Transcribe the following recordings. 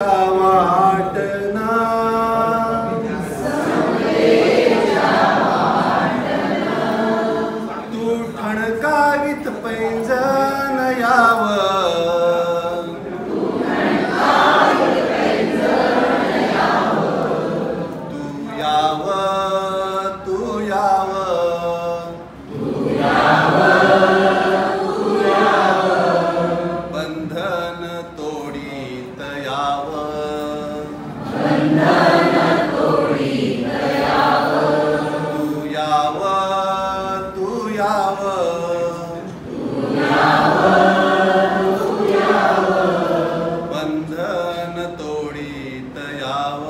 वाटना तू ठणकावीत पैंजण याव तू याव तू याव बंधन तोडीत याव तू याव तू याव बंधन तोडीत याव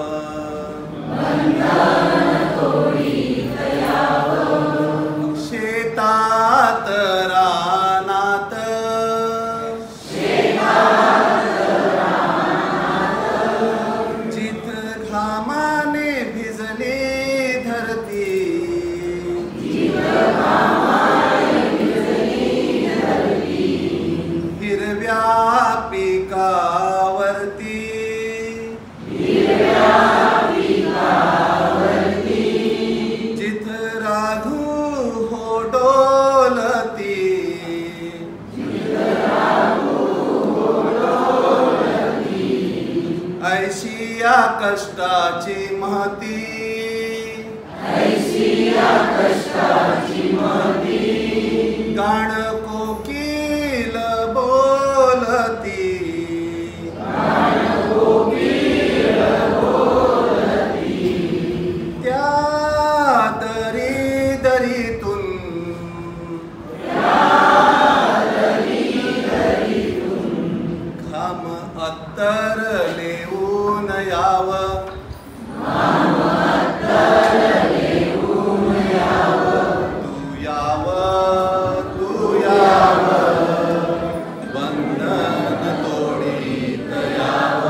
शेतात रानात जिथ घामाने भिजली धरती हिरव्या पिकावरती जिथ राधू हो डोलती ऐशिया कष्टाची महती गाण कोकिल बोलती त्या दरी दरीतून घाम अत्तर लेऊन याव तू याव तू याव बंधन तोडीत याव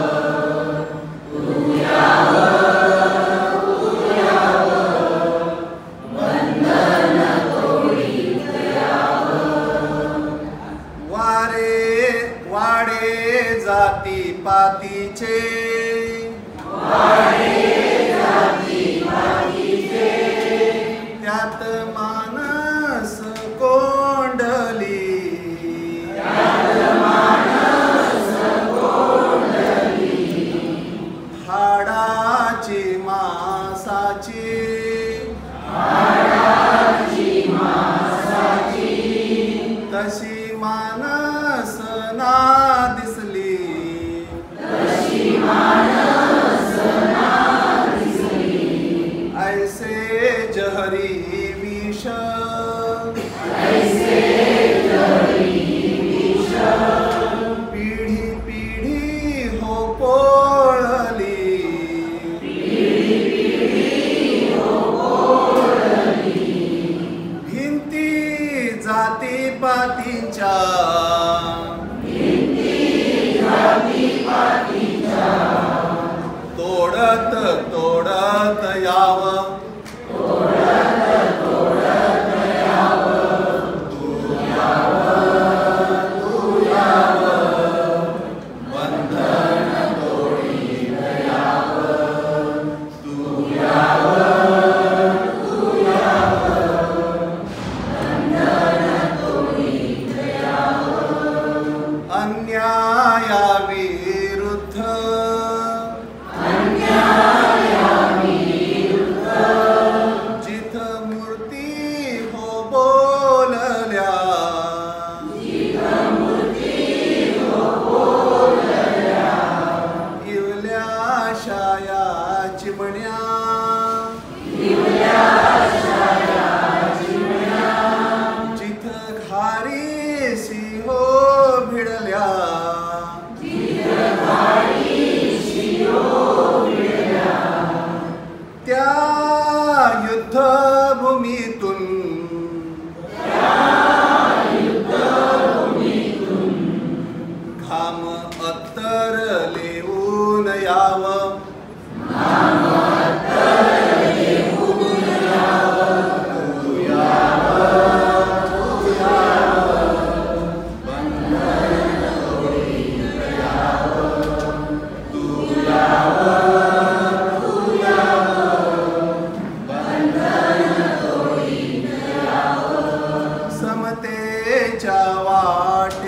वारे वाडे जाती पातीचे त्यात मानस कोंडली हाडाची मासाची तशी मानस ना दिसली ऐसे जहरी विष पिढी पिढी हो पोळली भिंती जाती पातींच्या तोडत तोडत याव तू याव बंधन तोडीत याव तू याव अन्यायाविरुद्ध जिथ मूर्ती हो बोलल्या इवल्या शाया चिमण्या जिथ घारीसी हो भिडल्या त्या युद्धभूमीतून घाम अत्तर लेऊन याव तू याव बंधन तोडीत याव तू वाटे